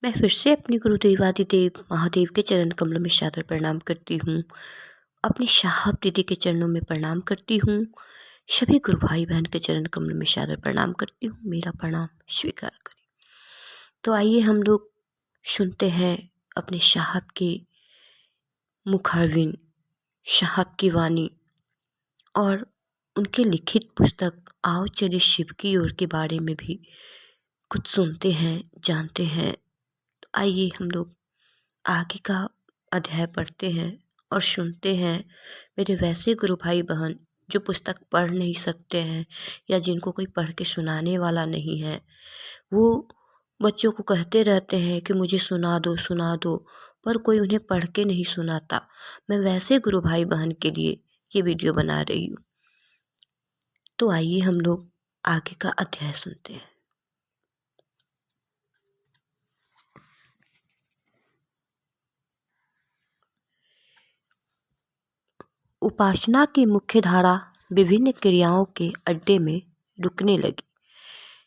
मैं फिर से अपने गुरुदेव आदिदेव महादेव के चरण कमलों में सादर प्रणाम करती हूँ। अपनी साहब दीदी के चरणों में प्रणाम करती हूँ। सभी गुरु भाई बहन के चरण कमलों में सादर प्रणाम करती हूँ। मेरा प्रणाम स्वीकार करें। तो आइए हम लोग सुनते हैं अपने साहब के मुखारविंद, साहब की वाणी और उनके लिखित पुस्तक आओ चले शिव की ओर के बारे में भी कुछ सुनते हैं, जानते हैं। तो आइए हम लोग आगे का अध्याय पढ़ते हैं और सुनते हैं। मेरे वैसे गुरु भाई बहन जो पुस्तक पढ़ नहीं सकते हैं या जिनको कोई पढ़ के सुनाने वाला नहीं है, वो बच्चों को कहते रहते हैं कि मुझे सुना दो, पर कोई उन्हें पढ़ के नहीं सुनाता। मैं वैसे गुरु भाई बहन के लिए ये वीडियो बना रही हूँ। तो आइए हम लोग आगे का अध्याय सुनते हैं। उपासना की मुख्य धारा विभिन्न क्रियाओं के अड्डे में रुकने लगी।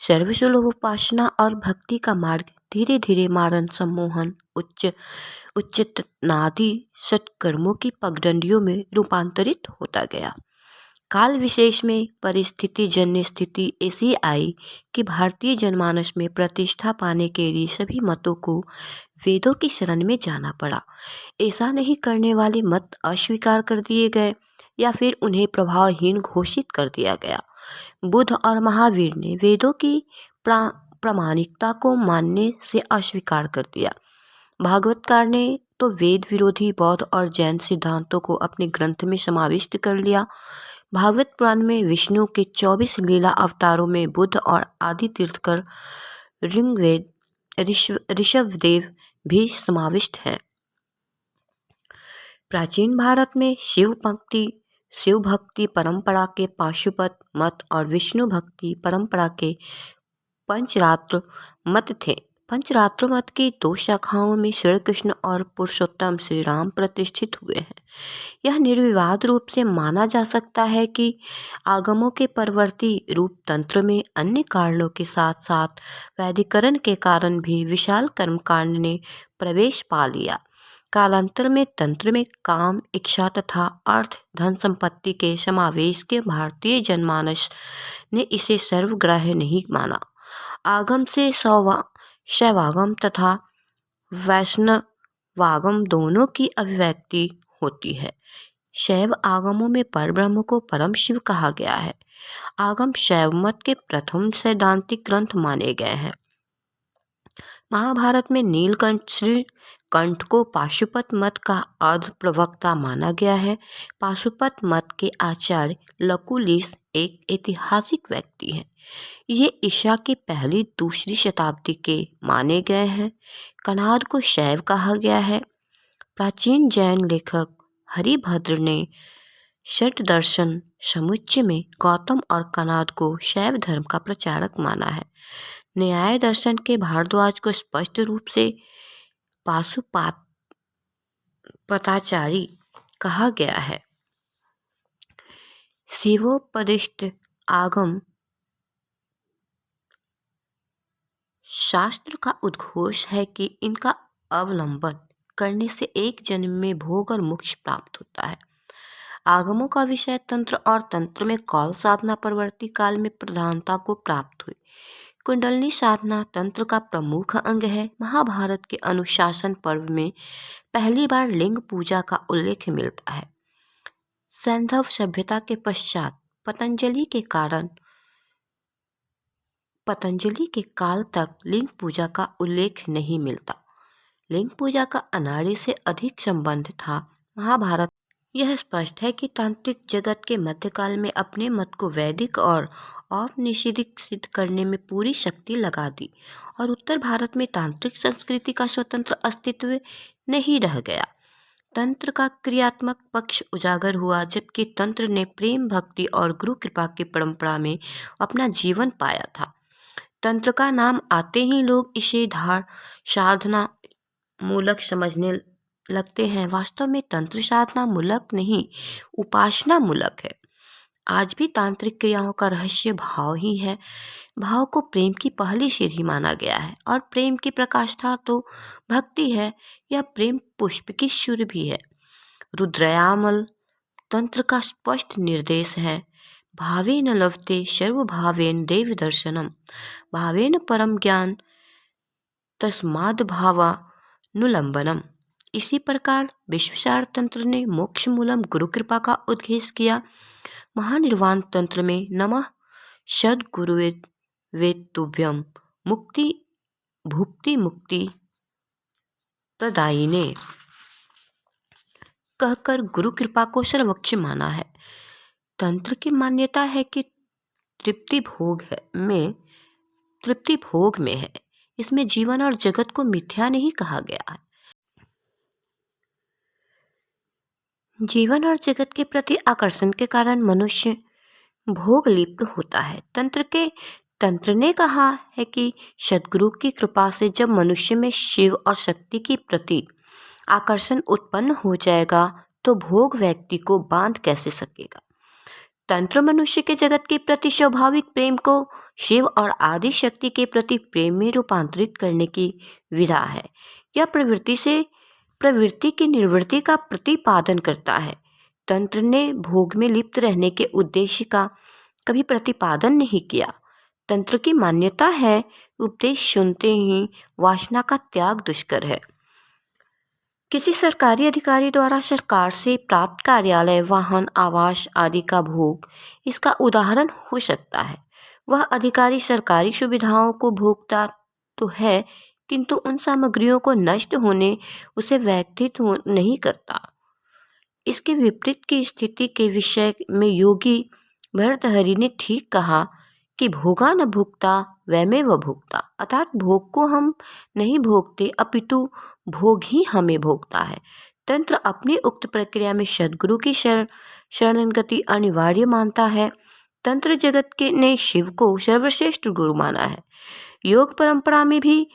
सर्वसुलभ उपासना और भक्ति का मार्ग धीरे धीरे मारण, सम्मोहन, उच्चित नादि सत्कर्मों की पगडंडियों में रूपांतरित होता गया। काल विशेष में परिस्थिति जन्य स्थिति ऐसी आई कि भारतीय जनमानस में प्रतिष्ठा पाने के लिए सभी मतों को वेदों की शरण में जाना पड़ा। ऐसा नहीं करने वाले मत अस्वीकार कर दिए गए या फिर उन्हें प्रभावहीन घोषित कर दिया गया। बुद्ध और महावीर ने वेदों की प्रामाणिकता को मानने से अस्वीकार कर दिया। भागवतकार ने तो वेद विरोधी बौद्ध और जैन सिद्धांतों को अपने ग्रंथ में समाविष्ट कर लिया। भागवत पुराण में विष्णु के 24 लीला अवतारों में बुद्ध और आदि तीर्थकर ऋग्वेद ऋषभदेव भी समाविष्ट हैं। प्राचीन भारत में शिव भक्ति परंपरा के पाशुपत मत और विष्णु भक्ति परंपरा के पंचरात्र मत थे। पंचरात्र मत की 2 शाखाओं में श्री कृष्ण और पुरुषोत्तम श्री राम प्रतिष्ठित हुए हैं। यह निर्विवाद रूप से माना जा सकता है कि आगमों के परवर्ती रूप तंत्र में अन्य कारणों के साथ साथ वैदिकरण के कारण भी विशाल कर्मकांड ने प्रवेश पा लिया। कालांतर में तंत्र में काम, इच्छा तथा अर्थ, धन संपत्ति के समावेश के भारतीय जनमानस ने इसे सर्वग्राह्य नहीं माना। आगम से शैवागम तथा वैष्णवागम दोनों की अभिव्यक्ति होती है। शैव आगमों में परब्रह्म को परम शिव कहा गया है। आगम शैव मत के प्रथम सैद्धांतिक ग्रंथ माने गए हैं। महाभारत में नीलकंठ श्री कंठ को पाशुपत मत का आद्य प्रवक्ता माना गया है। पाशुपत मत के आचार्य लकुलिस एक ऐतिहासिक व्यक्ति हैं। ये ईसा की पहली दूसरी शताब्दी के माने गए हैं। कणाद को शैव कहा गया है। प्राचीन जैन लेखक हरिभद्र ने षट दर्शन समुच्चय में गौतम और कणाद को शैव धर्म का प्रचारक माना है। न्याय दर्शन के भारद्वाज को स्पष्ट रूप से पाशुपताचारी कहा गया है। शिवोपदिष्ट आगम शास्त्र का उद्घोष है कि इनका अवलंबन करने से एक जन्म में भोग और मोक्ष प्राप्त होता है। आगमों का विषय तंत्र और तंत्र में कौल साधना परवर्ती काल में प्रधानता को प्राप्त हुई। कुंडलनी साधना तंत्र का प्रमुख अंग है। महाभारत के अनुशासन पर्व में पहली बार लिंग पूजा का उल्लेख मिलता है। सैंधव सभ्यता के पश्चात पतंजलि के काल तक लिंग पूजा का उल्लेख नहीं मिलता। लिंग पूजा का अनाड़ी से अधिक संबंध था। महाभारत यह स्पष्ट है कि तांत्रिक जगत के मध्यकाल में अपने मत को वैदिक और औपनिषदिक सिद्ध करने में पूरी शक्ति लगा दी और उत्तर भारत में तांत्रिक संस्कृति का स्वतंत्र अस्तित्व नहीं रह गया। तंत्र का क्रियात्मक पक्ष उजागर हुआ, जबकि तंत्र ने प्रेम, भक्ति और गुरु कृपा की परंपरा में अपना जीवन पाया था। तंत्र का नाम आते ही लोग इसे साधना मूलक समझने लगते हैं। वास्तव में तंत्र साधना मूलक नहीं, उपासना मूलक है। आज भी तांत्रिक क्रियाओं का रहस्य भाव ही है। भाव को प्रेम की पहली सीढ़ी माना गया है और प्रेम की प्रकाष्ठा तो भक्ति है। यह प्रेम पुष्प की सुरभि है। रुद्रयामल तंत्र का स्पष्ट निर्देश है, भावेन लभते सर्वभावेन देव दर्शनम, भावेन परम ज्ञान तस्माद् भावानुलंबनम। इसी प्रकार विश्वसार तंत्र ने मोक्ष मूलम गुरु कृपा का उद्घोष किया। महानिर्वाण तंत्र में नमः सद्गुरुवे वेत्तुभ्यम मुक्ति भुक्ति मुक्ति प्रदायिने कहकर गुरु कृपा को सर्वोच्च माना है। तंत्र की मान्यता है कि तृप्ति भोग में है। इसमें जीवन और जगत को मिथ्या नहीं कहा गया है। जीवन और जगत के प्रति आकर्षण के कारण मनुष्य भोग लिप्त होता है। तंत्र ने कहा है कि सद्गुरु की कृपा से जब मनुष्य में शिव और शक्ति के प्रति आकर्षण उत्पन्न हो जाएगा तो भोग व्यक्ति को बांध कैसे सकेगा। तंत्र मनुष्य के जगत के प्रति स्वाभाविक प्रेम को शिव और आदि शक्ति के प्रति प्रेम में रूपांतरित करने की विधा है। यह प्रवृत्ति की निवृत्ति का प्रतिपादन करता है। तंत्र ने भोग में लिप्त रहने के उद्देश्य का कभी प्रतिपादन नहीं किया। तंत्र की मान्यता है, उपदेश सुनते ही वासना का त्याग दुष्कर है। किसी सरकारी अधिकारी द्वारा सरकार से प्राप्त कार्यालय, वाहन, आवास आदि का भोग इसका उदाहरण हो सकता है। वह अधिकारी सरकारी सुविधाओं को भोगता तो है, किंतु उन सामग्रियों को नष्ट होने उसे व्यतीत नहीं करता। इसके विपरीत की स्थिति के विषय में योगी भर्तहरि ने ठीक कहा कि भोगा न भुगता वैमेव भुगता, अर्थात भोग को हम नहीं भोगते अपितु भोग ही हमें भोगता है। तंत्र अपनी उक्त प्रक्रिया में सद्गुरु की शरणगति अनिवार्य मानता है। तंत्र जगत के ने शिव को सर्वश्रेष्ठ गुरु माना है। योग परंपरा में भी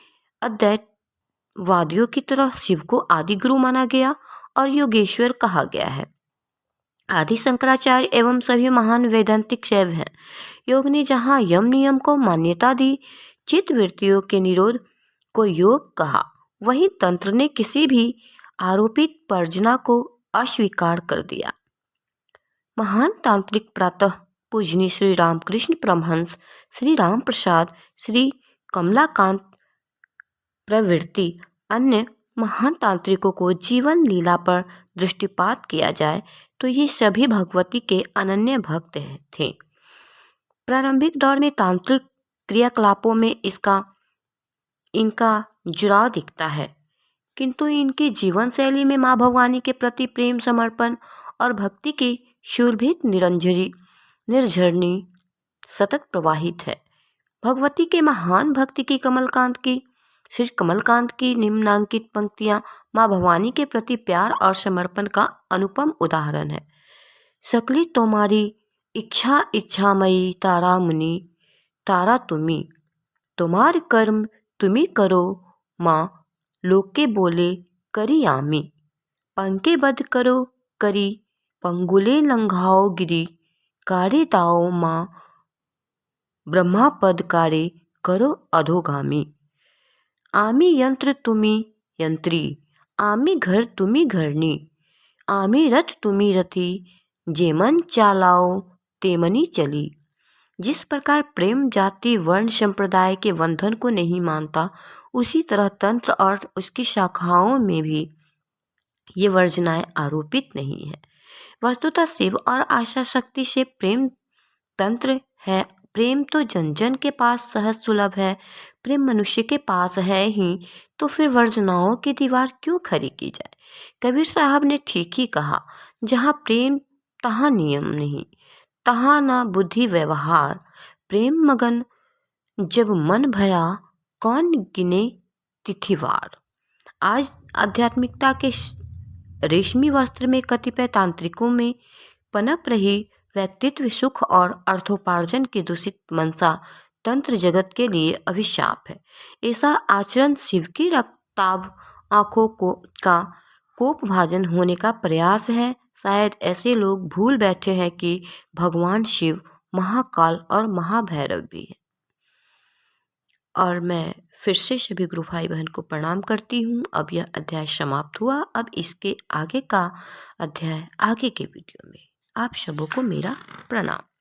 अद्वैतवादियों की तरह शिव को आदि गुरु माना गया और योगेश्वर कहा गया है। आदि शंकराचार्य एवं सभी महान वैदांतिक शैव हैं। योग ने जहाँ यम नियम को मान्यता दी, चित्त वृत्तियों के निरोध को योग कहा, वहीं तंत्र ने किसी भी आरोपित पर्जना को अस्वीकार कर दिया। महान तांत्रिक प्रातः पूजनीय श्री रामकृष्ण परमहंस, श्री राम प्रसाद, श्री कमलाकांत प्रवृत्ति अन्य महान तांत्रिकों को जीवन लीला पर दृष्टिपात किया जाए तो ये सभी भगवती के अनन्य भक्त थे। प्रारंभिक दौर में तांत्रिक क्रियाकलापों में इनका जुड़ाव दिखता है, किंतु इनकी जीवन शैली में माँ भवानी के प्रति प्रेम, समर्पण और भक्ति की शोभित निर्झरनी सतत प्रवाहित है। भगवती के महान भक्ति की श्री कमलकांत की निम्नांकित पंक्तियां माँ भवानी के प्रति प्यार और समर्पण का अनुपम उदाहरण है। सकली तुम्हारी इच्छामयी तारा मुनि, तारा तुम्ही, तुम्हार कर्म तुम्ही करो माँ, लोके बोले करी आमी, पंके बद करो करी, पंगुले लंघाओ गिरी, कारे दाओ माँ, ब्रह्मा पद कारे करो अधोगामी। आमी यंत्र तुम्ही यंत्री, आमी घर तुम्ही घरनी, आमी रथ तुम्ही रथी, जेमन चालाओ तेमनी चली। जिस प्रकार प्रेम जाति वर्ण संप्रदाय के बंधन को नहीं मानता, उसी तरह तंत्र और उसकी शाखाओं में भी ये वर्जनाएं आरोपित नहीं है। वस्तुतः शिव और आशा शक्ति से प्रेम तंत्र है। प्रेम तो जन जन के पास सहज सुलभ है। प्रेम मनुष्य के पास है ही, तो फिर वर्जनाओं की दीवार क्यों खड़ी की जाए। कबीर साहब ने ठीक ही कहा, जहाँ प्रेम तहाँ नियम नहीं, तहाँ न बुद्धि व्यवहार। प्रेम मगन जब मन भया, कौन गिने तिथिवार। आज आध्यात्मिकता के रेशमी वस्त्र में कतिपय तांत्रिकों में पनप रही व्यक्तित्व सुख और अर्थोपार्जन की दूषित मनसा तंत्र जगत के लिए अभिशाप है। ऐसा आचरण शिव की रक्ताभ आंखों का कोपभाजन होने का प्रयास है। शायद ऐसे लोग भूल बैठे हैं कि भगवान शिव महाकाल और महाभैरव भी है। और मैं फिर से सभी गुरु भाई बहन को प्रणाम करती हूँ। अब यह अध्याय समाप्त हुआ। अब इसके आगे का अध्याय आगे के वीडियो में। आप सबों को मेरा प्रणाम।